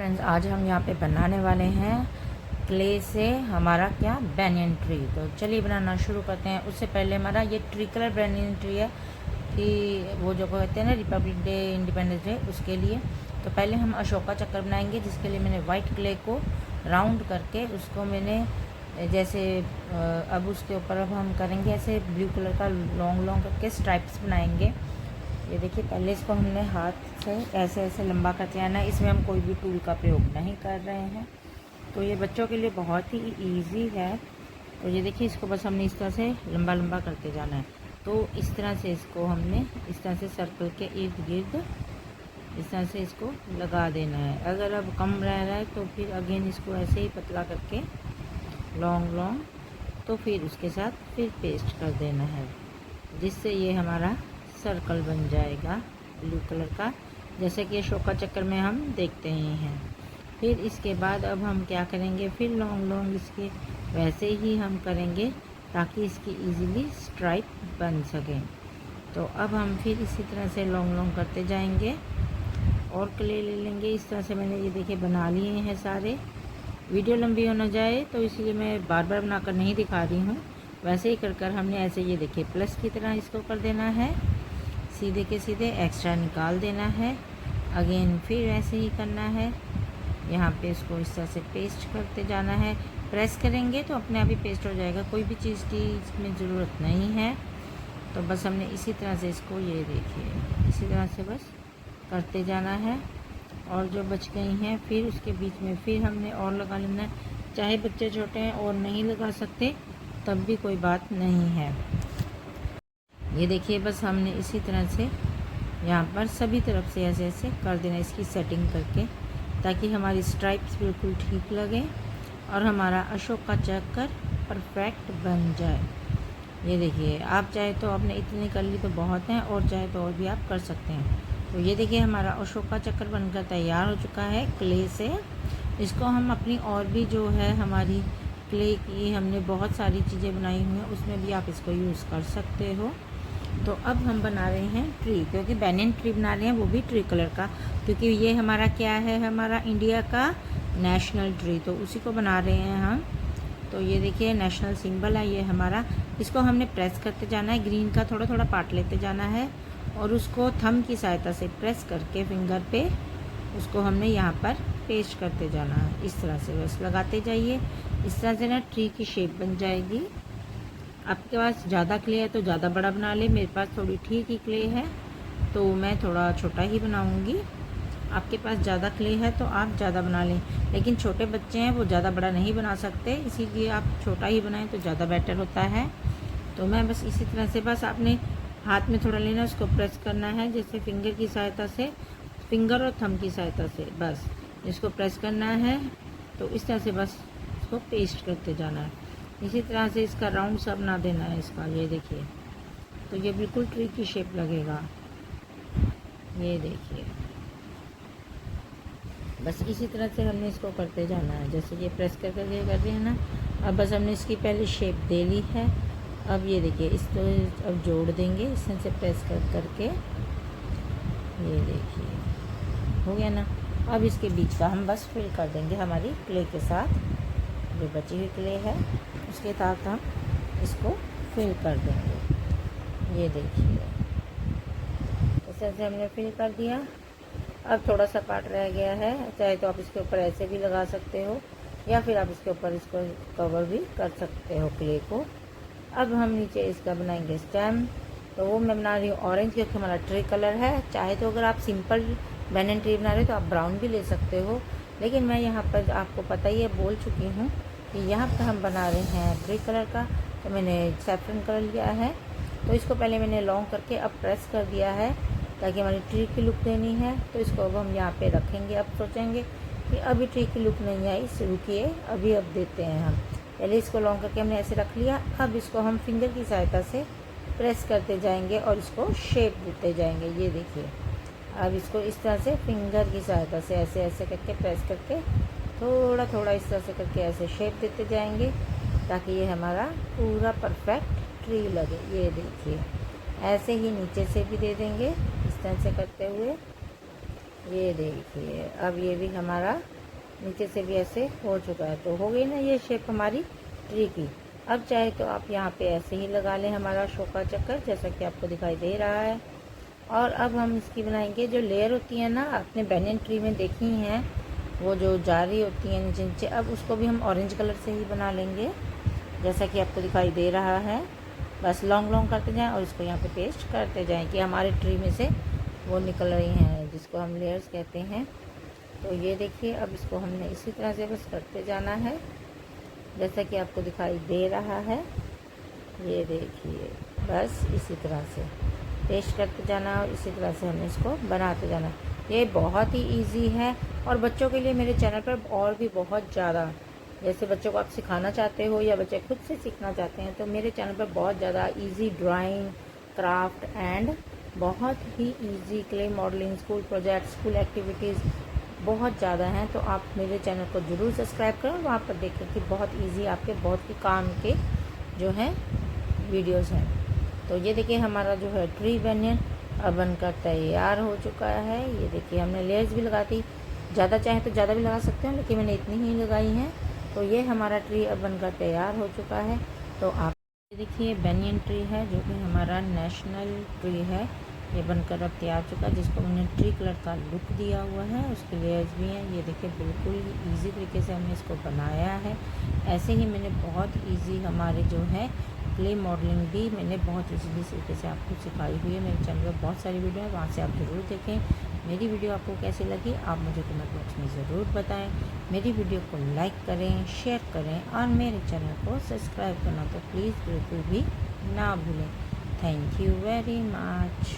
Friends, आज हम यहाँ पे बनाने वाले हैं क्ले से हमारा क्या बैनियन ट्री। तो चलिए बनाना शुरू करते हैं। उससे पहले हमारा ये ट्री कलर बैनियन ट्री है कि वो जो कहते हैं ना रिपब्लिक डे, इंडिपेंडेंस डे, उसके लिए। तो पहले हम अशोका चक्कर बनाएंगे, जिसके लिए मैंने वाइट क्ले को राउंड करके उसको मैंने जैसे अब उसके ऊपर अब हम करेंगे ऐसे ब्लू कलर का लॉन्ग लॉन्ग करके स्ट्राइप्स बनाएंगे। ये देखिए, पहले इसको हमने हाथ से ऐसे ऐसे लंबा करते आना है। इसमें हम कोई भी टूल का प्रयोग नहीं कर रहे हैं, तो ये बच्चों के लिए बहुत ही इजी है। तो ये देखिए, इसको बस हमने इस तरह से लंबा लंबा करते जाना है। तो इस तरह से इसको हमने इस तरह से सर्कल के इर्द गिर्द इस तरह से इसको लगा देना है। अगर अब कम रह रहा है तो फिर अगेन इसको ऐसे ही पतला करके लॉन्ग लॉन्ग, तो फिर उसके साथ फिर पेस्ट कर देना है, जिससे ये हमारा सर्कल बन जाएगा ब्लू कलर का, जैसे कि अशोका चक्कर में हम देखते ही हैं। फिर इसके बाद अब हम क्या करेंगे, फिर लॉन्ग लॉन्ग इसके वैसे ही हम करेंगे ताकि इसकी इजीली स्ट्राइप बन सके। तो अब हम फिर इसी तरह से लॉन्ग लॉन्ग करते जाएंगे और क्ले ले लेंगे। इस तरह से मैंने ये देखिए बना लिए हैं सारे। वीडियो लंबी हो न जाए तो इसलिए मैं बार बार बनाकर नहीं दिखा रही हूँ। वैसे ही कर हमने ऐसे ये देखिए प्लस की तरह इसको कर देना है, सीधे के सीधे एक्स्ट्रा निकाल देना है। अगेन फिर ऐसे ही करना है, यहाँ पे इसको इस तरह से पेस्ट करते जाना है। प्रेस करेंगे तो अपने आप ही पेस्ट हो जाएगा, कोई भी चीज़ की इसमें ज़रूरत नहीं है। तो बस हमने इसी तरह से इसको ये देखिए इसी तरह से बस करते जाना है। और जो बच गई हैं फिर उसके बीच में फिर हमने और लगा लेना है। चाहे बच्चे छोटे हैं और नहीं लगा सकते तब भी कोई बात नहीं है। ये देखिए, बस हमने इसी तरह से यहाँ पर सभी तरफ से ऐसे ऐसे कर देना, इसकी सेटिंग करके, ताकि हमारी स्ट्राइप्स बिल्कुल ठीक लगे और हमारा अशोक का चक्कर परफेक्ट बन जाए। ये देखिए, आप चाहे तो आपने इतनी कर ली तो बहुत हैं, और चाहे तो और भी आप कर सकते हैं। तो ये देखिए, हमारा अशोक का चक्कर बनकर तैयार हो चुका है क्ले से। इसको हम अपनी और भी जो है हमारी क्ले की हमने बहुत सारी चीज़ें बनाई हुई हैं, उसमें भी आप इसको यूज़ कर सकते हो। तो अब हम बना रहे हैं ट्री, क्योंकि बैनियन ट्री बना रहे हैं, वो भी ट्री कलर का, क्योंकि ये हमारा क्या है, हमारा इंडिया का नेशनल ट्री, तो उसी को बना रहे हैं हम। तो ये देखिए नेशनल सिंबल है ये हमारा। इसको हमने प्रेस करते जाना है, ग्रीन का थोड़ा थोड़ा पार्ट लेते जाना है और उसको थंब की सहायता से प्रेस करके फिंगर पे उसको हमने यहाँ पर पेस्ट करते जाना है। इस तरह से बस लगाते जाइए, इस तरह से ना ट्री की शेप बन जाएगी। आपके पास ज़्यादा क्ले है तो ज़्यादा बड़ा बना ले, मेरे पास थोड़ी ठीक ही क्ले है तो मैं थोड़ा छोटा ही बनाऊंगी। आपके पास ज़्यादा क्ले है तो आप ज़्यादा बना लें, लेकिन छोटे बच्चे हैं वो ज़्यादा बड़ा नहीं बना सकते, इसीलिए आप छोटा ही बनाएं तो ज़्यादा बेटर होता है। तो मैं बस इसी तरह से बस आपने हाथ में थोड़ा लेना, उसको प्रेस करना है जैसे फिंगर की सहायता से, फिंगर और थंब की सहायता से बस इसको प्रेस करना है। तो इस तरह से बस इसको पेस्ट करते जाना है। इसी तरह से इसका राउंड सा बना देना है इसका। ये देखिए, तो ये बिल्कुल ट्री की शेप लगेगा। ये देखिए, बस इसी तरह से हमने इसको करते जाना है, जैसे ये प्रेस कर करके कर रहे हैं ना। अब बस हमने इसकी पहले शेप दे ली है। अब ये देखिए, इसको अब जोड़ देंगे इस तरह से प्रेस कर करके। ये देखिए हो गया ना। अब इसके बीच का हम बस फिल कर देंगे हमारी क्ले के साथ, जो बची हुई क्ले है उसके साथ हम इसको फिल कर देंगे। ये देखिए, इस तरह से हमने फिल कर दिया। अब थोड़ा सा पार्ट रह गया है, चाहे तो आप इसके ऊपर ऐसे भी लगा सकते हो या फिर आप इसके ऊपर इसको कवर भी कर सकते हो क्ले को। अब हम नीचे इसका बनाएंगे स्टेम। तो वो मैं बना रही हूँ ऑरेंज, क्योंकि हमारा ट्री कलर है। चाहे तो अगर आप सिंपल बैनियन ट्री बना रहे हो तो आप ब्राउन भी ले सकते हो, लेकिन मैं यहाँ पर आपको पता ही है, बोल चुकी हूँ कि यहाँ पर हम बना रहे हैं ट्री कलर का। तो मैंने सैफरन कलर लिया है, तो इसको पहले मैंने लॉन्ग करके अब प्रेस कर दिया है ताकि हमारी ट्री की लुक देनी है। तो इसको अब हम यहाँ पे रखेंगे। अब सोचेंगे कि अभी ट्री की लुक नहीं आई, रुकिए अभी अब देते हैं हम। पहले इसको लॉन्ग करके हमने ऐसे रख लिया। अब इसको हम फिंगर की सहायता से प्रेस करते जाएंगे और इसको शेप देते जाएंगे। ये देखिए, अब इसको इस तरह से फिंगर की सहायता से ऐसे ऐसे करके प्रेस करके थोड़ा थोड़ा इस तरह से करके ऐसे शेप देते जाएंगे ताकि ये हमारा पूरा परफेक्ट ट्री लगे। ये देखिए, ऐसे ही नीचे से भी दे देंगे इस तरह से करते हुए। ये देखिए अब ये भी हमारा नीचे से भी ऐसे हो चुका है। तो हो गई ना ये शेप हमारी ट्री की। अब चाहे तो आप यहाँ पे ऐसे ही लगा लें हमारा शो का चक्कर, जैसा कि आपको दिखाई दे रहा है। और अब हम इसकी बनाएंगे जो लेयर होती है ना, आपने बैनियन ट्री में देखी हैं वो जो जारी होती है नीचे नीचे, अब उसको भी हम ऑरेंज कलर से ही बना लेंगे जैसा कि आपको दिखाई दे रहा है। बस लॉन्ग लॉन्ग करते जाएं और इसको यहाँ पे पेस्ट करते जाएं कि हमारे ट्री में से वो निकल रही हैं, जिसको हम लेयर्स कहते हैं। तो ये देखिए अब इसको हमने इसी तरह से बस करते जाना है जैसा कि आपको दिखाई दे रहा है। ये देखिए बस इसी तरह से पेस्ट करते जाना और इसी तरह से हमें इसको बनाते जाना। ये बहुत ही इजी है और बच्चों के लिए मेरे चैनल पर और भी बहुत ज़्यादा, जैसे बच्चों को आप सिखाना चाहते हो या बच्चे खुद से सीखना चाहते हैं, तो मेरे चैनल पर बहुत ज़्यादा इजी ड्राइंग, क्राफ्ट एंड बहुत ही easy clay modelling, school project, school activities बहुत ज़्यादा हैं। तो आप मेरे चैनल को ज़रूर सब्सक्राइब करें और वहाँ पर देखें कि बहुत इजी आपके बहुत ही काम के जो हैं वीडियोस हैं। तो ये देखिए हमारा जो है ट्री बैनियन अब बनकर तैयार हो चुका है। ये देखिए हमने लेयर्स भी लगा दी, ज़्यादा चाहे तो ज़्यादा भी लगा सकते हैं, लेकिन मैंने इतनी ही लगाई हैं। तो ये हमारा ट्री अब बनकर तैयार हो चुका है। तो आप देखिए बैनियन ट्री है जो कि हमारा नेशनल ट्री है, ये बनकर अब तैयार चुका है, जिसको मैंने ट्री कलर का लुक दिया हुआ है। उसके लेयर्स भी हैं, ये देखिए बिल्कुल इजी तरीके से हमने इसको बनाया है। ऐसे ही मैंने बहुत इजी हमारे जो है क्ले मॉडलिंग भी मैंने बहुत इजीली तरीके से आपको सिखाई हुई है। मेरे चैनल पर बहुत सारी वीडियो है, वहाँ से आप ज़रूर देखें। मेरी वीडियो आपको कैसी लगी आप मुझे कमेंट बॉक्स में ज़रूर बताएं। मेरी वीडियो को लाइक करें, शेयर करें और मेरे चैनल को सब्सक्राइब करना तो प्लीज़ बिल्कुल भी ना भूलें। Thank you very much.